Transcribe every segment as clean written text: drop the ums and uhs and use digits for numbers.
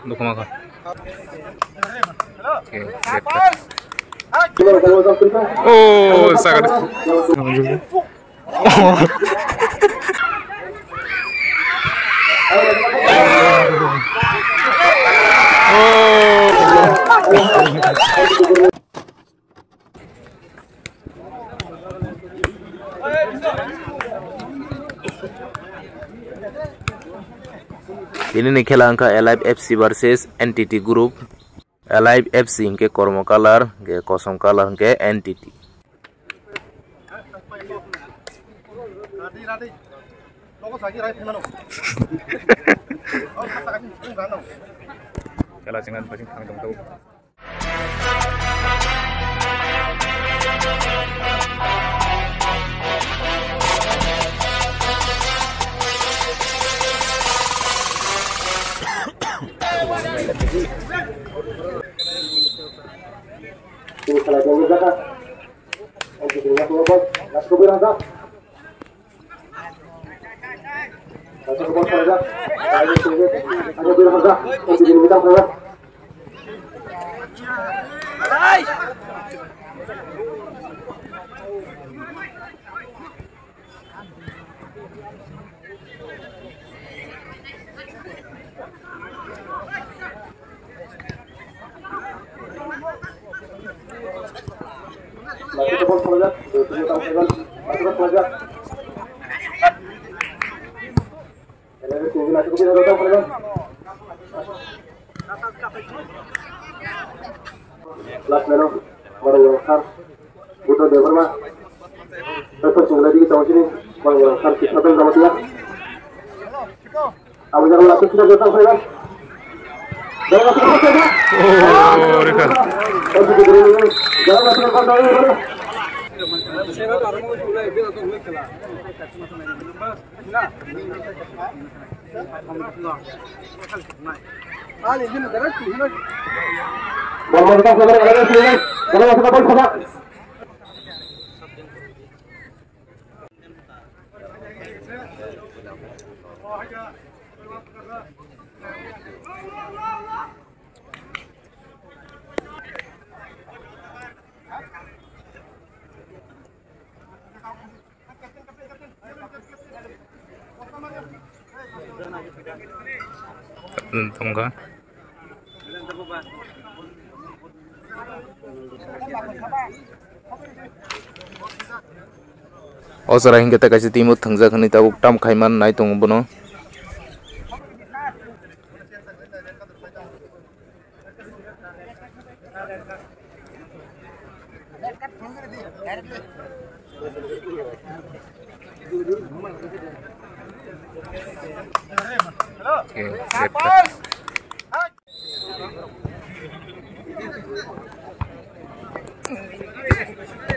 Dukumakan. Oh, sangat. Ini nih खेला angka Alive FC versus NTT Group. Alive FC के kormo color के kosong color के NTT. खेला jangan pasang tanggung tahu. Last minute, Marangkar, Buto Dewarma, Tetap sudah di tahun ini, Marangkar kita sama dia. Abu Jahal lagi sudah datang saya. Oh, Rika. Jangan masuk ke kandang ini. Tunggu. Osara hingga tak kasih timut tangza kini tabuk tam kaiman naik tunggu bono.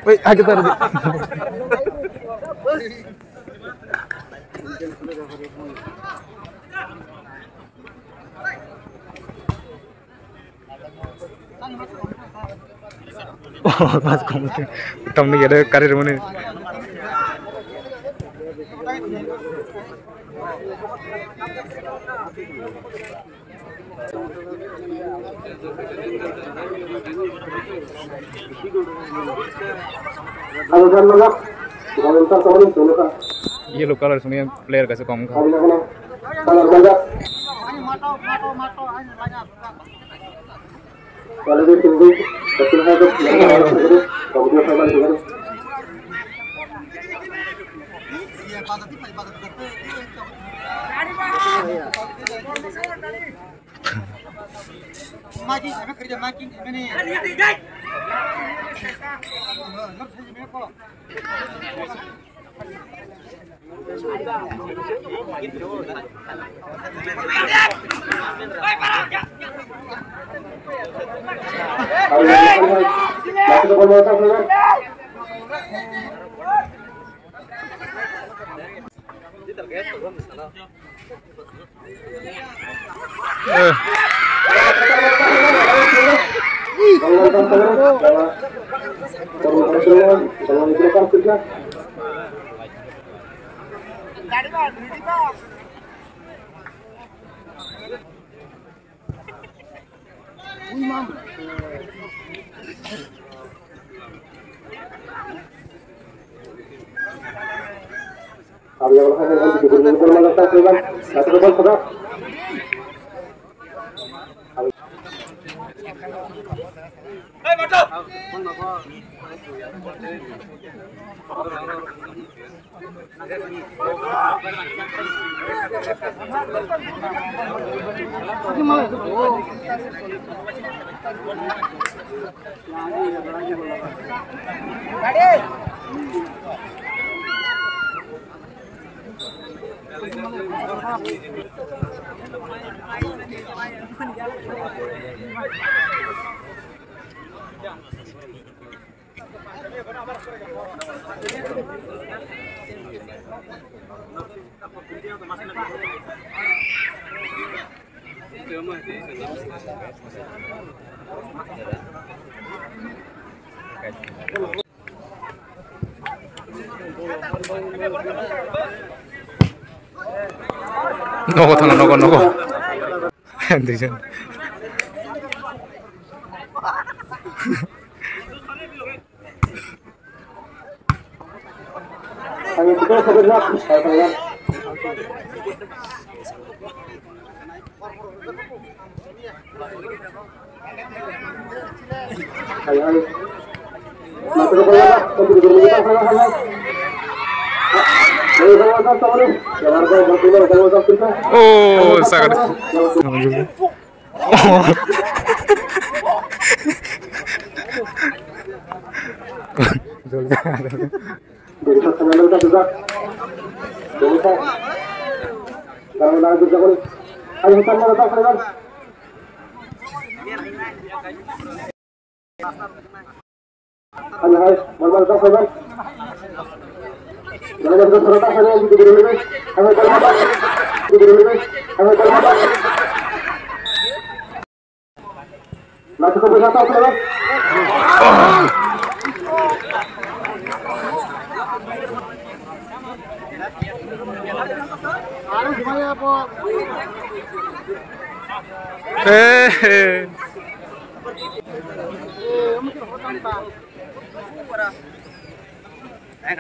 Wait, agak tadi. Oh, pas kamu tuh, hitam nih ada karir mana? Yellow color semuanya player kasih kamu kan? Kalau dia tinggi, betul ada kamu dia sama dengan. Maki, saya kerja maki ini. Nogo thono nogo. Andijan. Ayo kita bergerak. Ayo. Masuk ke bola, untuk kita sama-sama. Oh, sangat.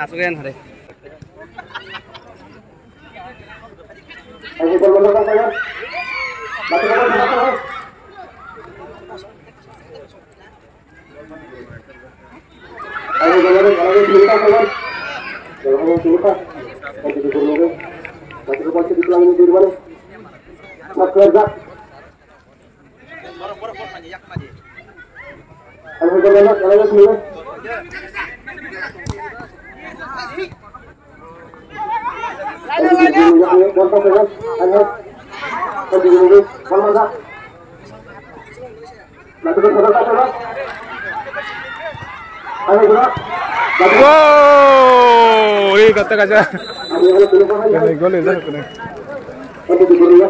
Kasukin hari. Wow, ini kata kaca. Gol itu kena.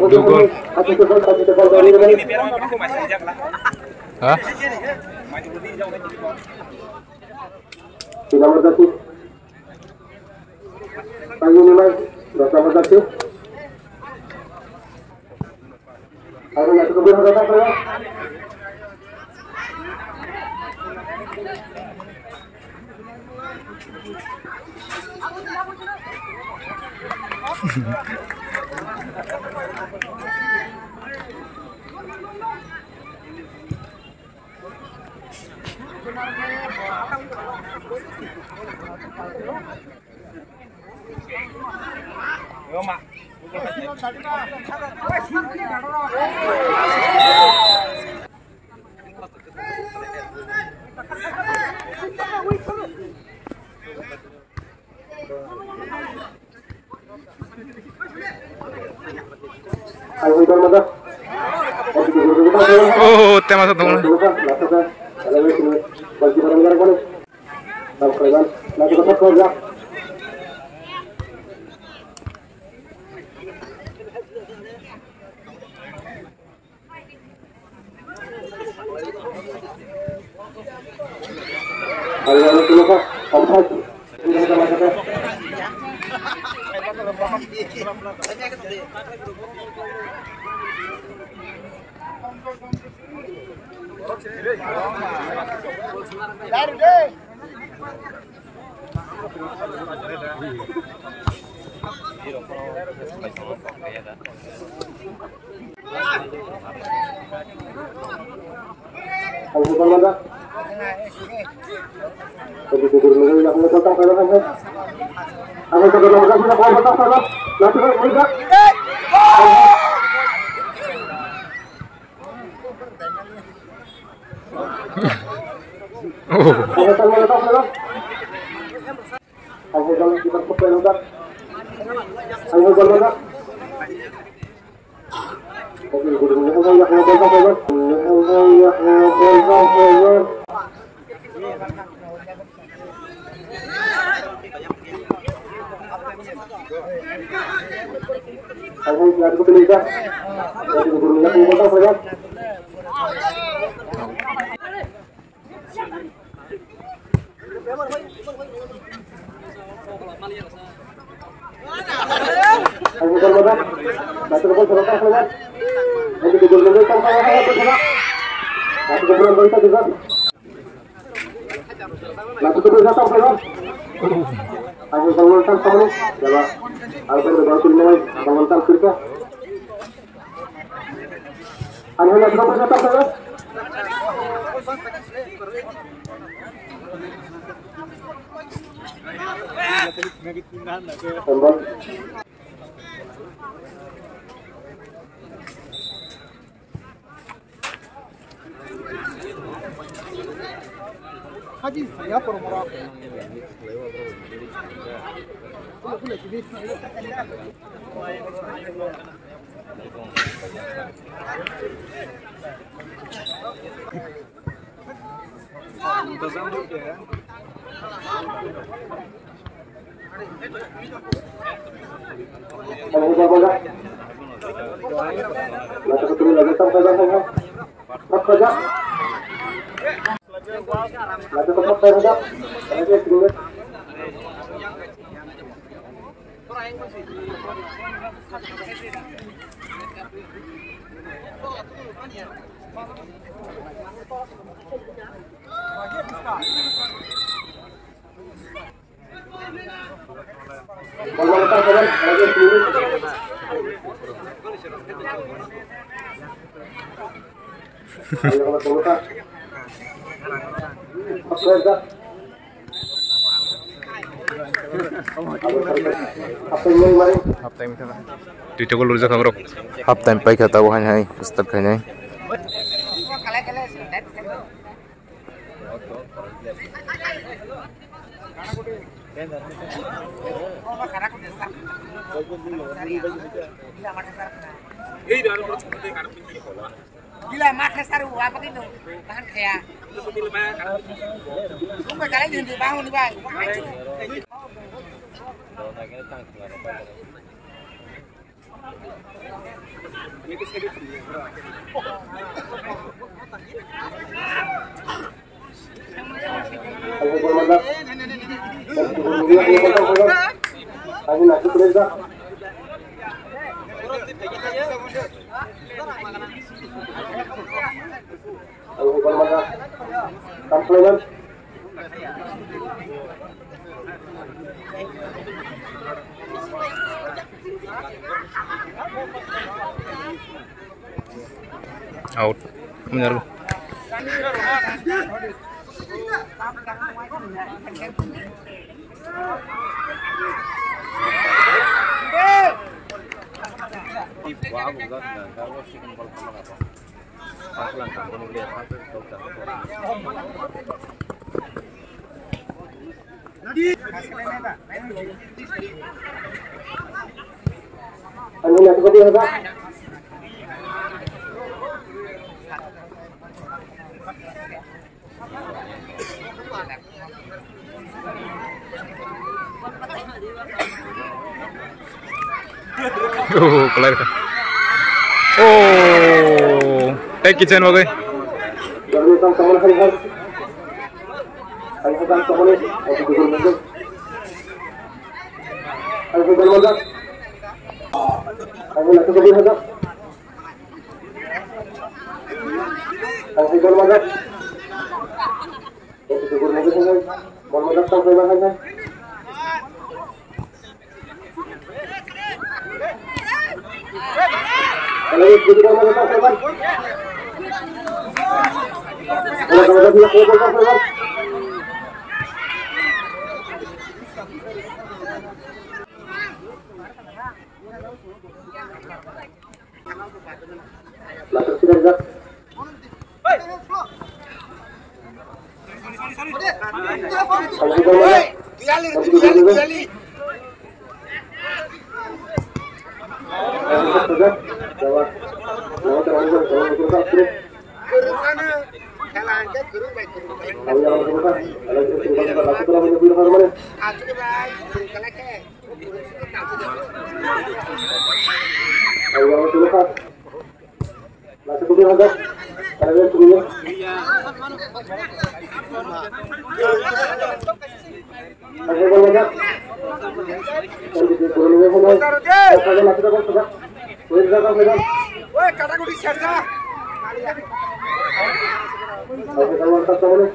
Gol. Hah? Terima kasih. Terima kasih. Ayo masuk ke bola saya. Oh, tema satu mana? Half time pai kata wahan hai start kanya. Gila makan saru apa gitu tahan kayak lu kalian jangan dibangun nih bang Out. Benar lu. Kelar kan. Oh, take kitchen हो गए. Ayo gol mazak. Ayo nak gol mazak. Ayo gol mazak. Itu gol mazak saja. Gol mazak sampai mana saja. Kalau itu gol mazak sampai. Kalau gol mazak sampai. Langsung sudah Zak. Masuk ke dalam gas. Kalian tunggu. Ayo gol mazak. Jadi di gol ini semua. Kalian masuk ke dalam gas. Woi jangan medan. Woi, kata aku di share dah. Ayo kalau tak tahu.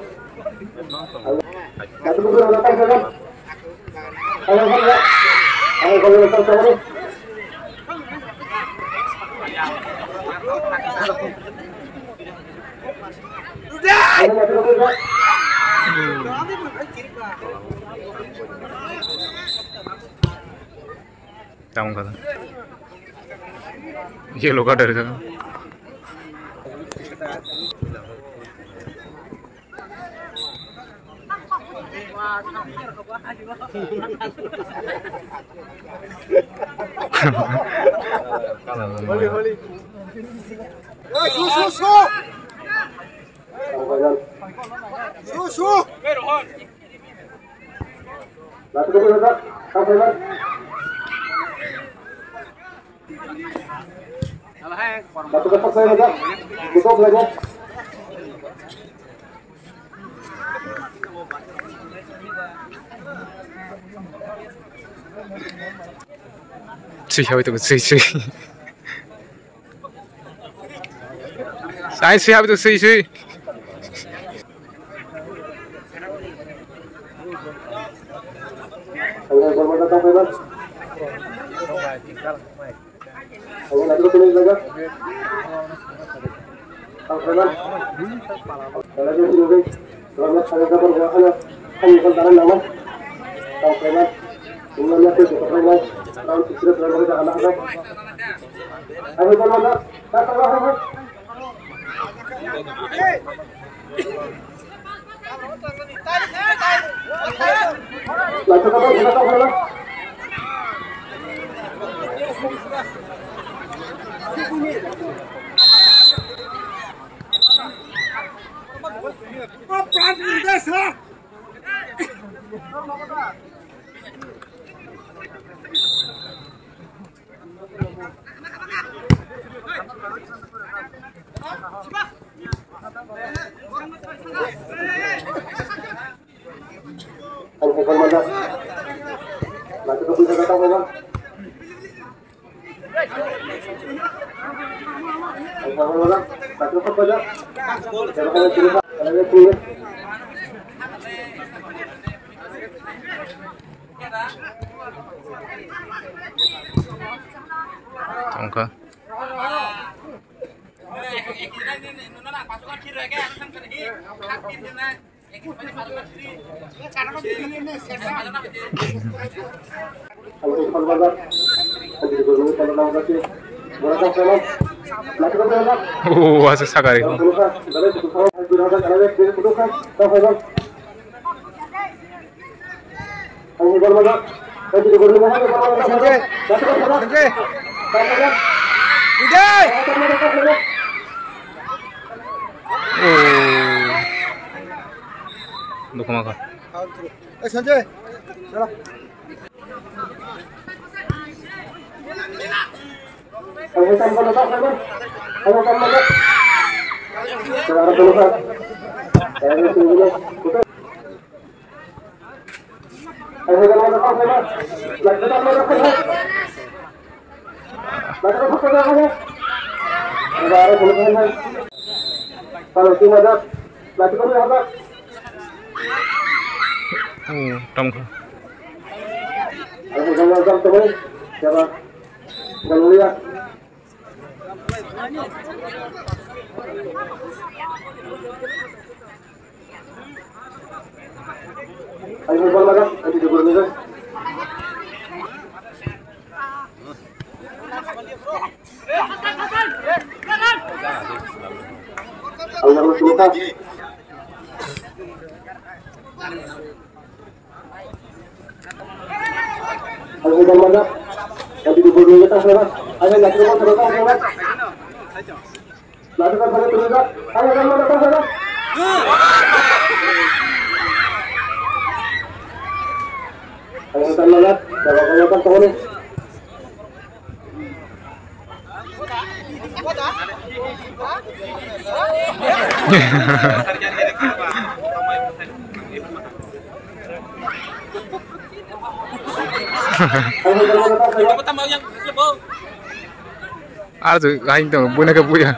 Satu gol mazak saja. Ayo mazak. Ayo kalau tak tahu. Udah. Tahu kata. Ye loka dari sana. Holi. Susu. Susu. Masuk ke dalam gas. Sampai. Satu kepak saya aja. Tutup lagi. Siapa itu? Si. Saya siapa itu si. Ayo gol mazak sampai Mas. Ayo nak tulis lagi. Sampai Mas. Kalau dia sudah selamat saya dapat buahnya. Kami kantaran nama. Sampai Mas. Umumnya itu sampai Mas. Tahun sudah berlalu anak-anak. Ayo gol mazak. Datang. Langsung ke belakang. Angka. Asik sekali. Dokumen. Sanjay. Ayo Trong rồi anh tưởng bữa nay cái bụi à.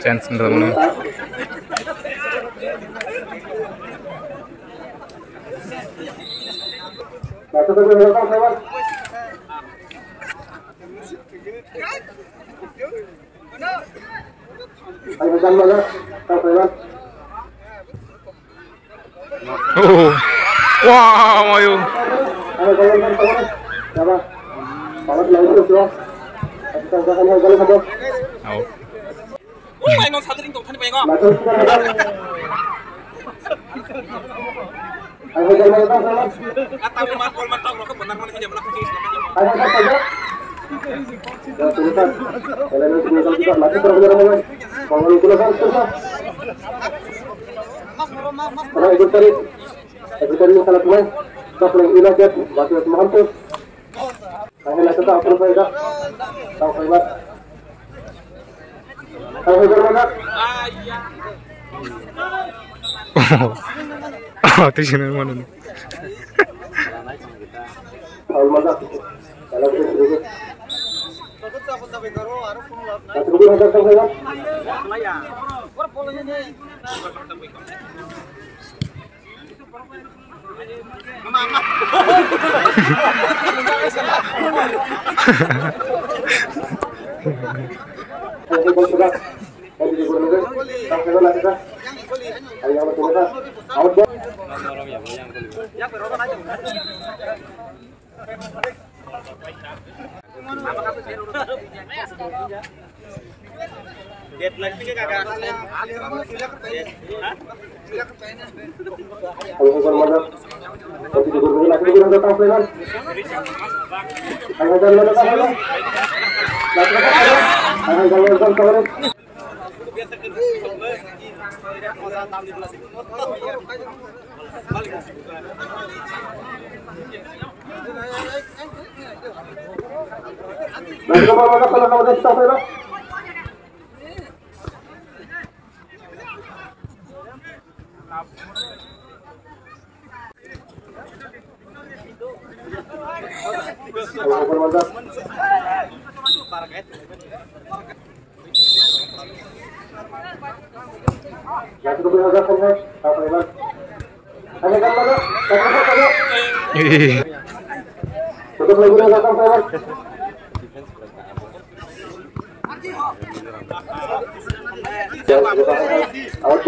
Chance teman-teman. Wow, ayo. Oh, di sini mana nih? Deadline ini kagak. Ayo bermodal. Nanti digurung lagi digurung datang pelan. Ayo jalan datang pelan. Ayo jalan datang pelan. Nanti bermodal kalau kamu dah stop pelan. Ayo bermodal. Nanti bermodal sampai apa pelan. Ayo jalan mana? Tutup lagi dah datang pelan. Out.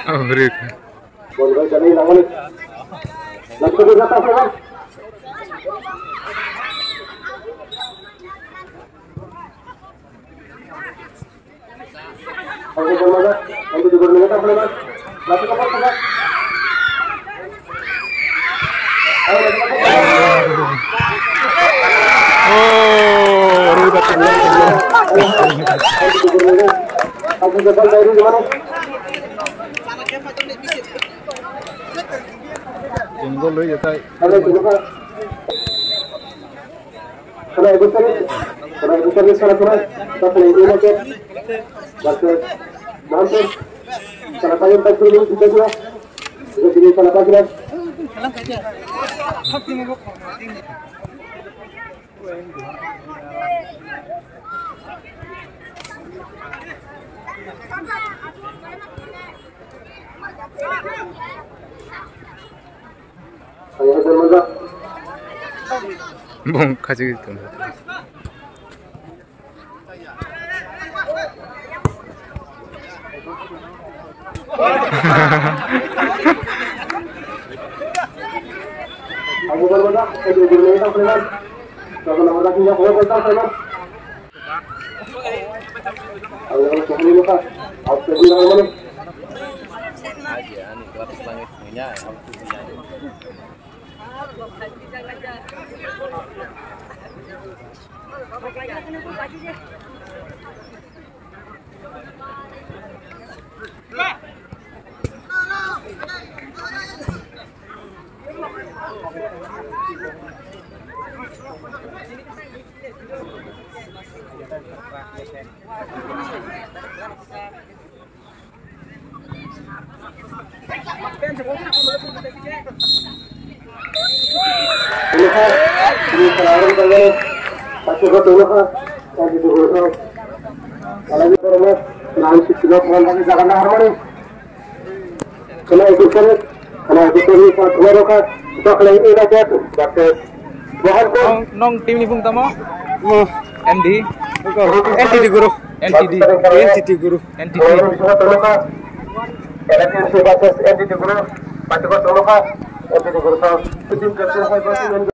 Oh, break. Boleh jadi lawan. Nanti kita datang pelan. Ayo bermodal. Nanti digurung datang pelan. Nanti kapal pelan. Oh, ribet keluar. Aku jebal dari mana? Jenggol loh ya tay. Kalau coba. Kalau ibu tadi salah kurang, tapi ini macam. Bagus. Mantap. Salah payung tak dulu kita juga. Jadi salah payung. Ayo bermodal. Bong kaji gitu. Ayo bermodal. Ayo bermodal pelan. Kalau nak lagi yang ayo bermodal pelan. Ayo cari lupa. Apa yang nak mana? Aja nih kelapis langit punya, aku punya. Ini sekarang kalau pasal itu lah, yang itu kalau kalau itu kalau nanti kita pulang jangan harmoni. Kalau itu kalau kalau kan kita kalau ini aja tu, tapi bukan tu. Nong tim ni pun tamo. MD. NTT guru. NTT guru. Elektrik sebatas NTT guru, pasal itu lah, NTT guru. Tim kerja saya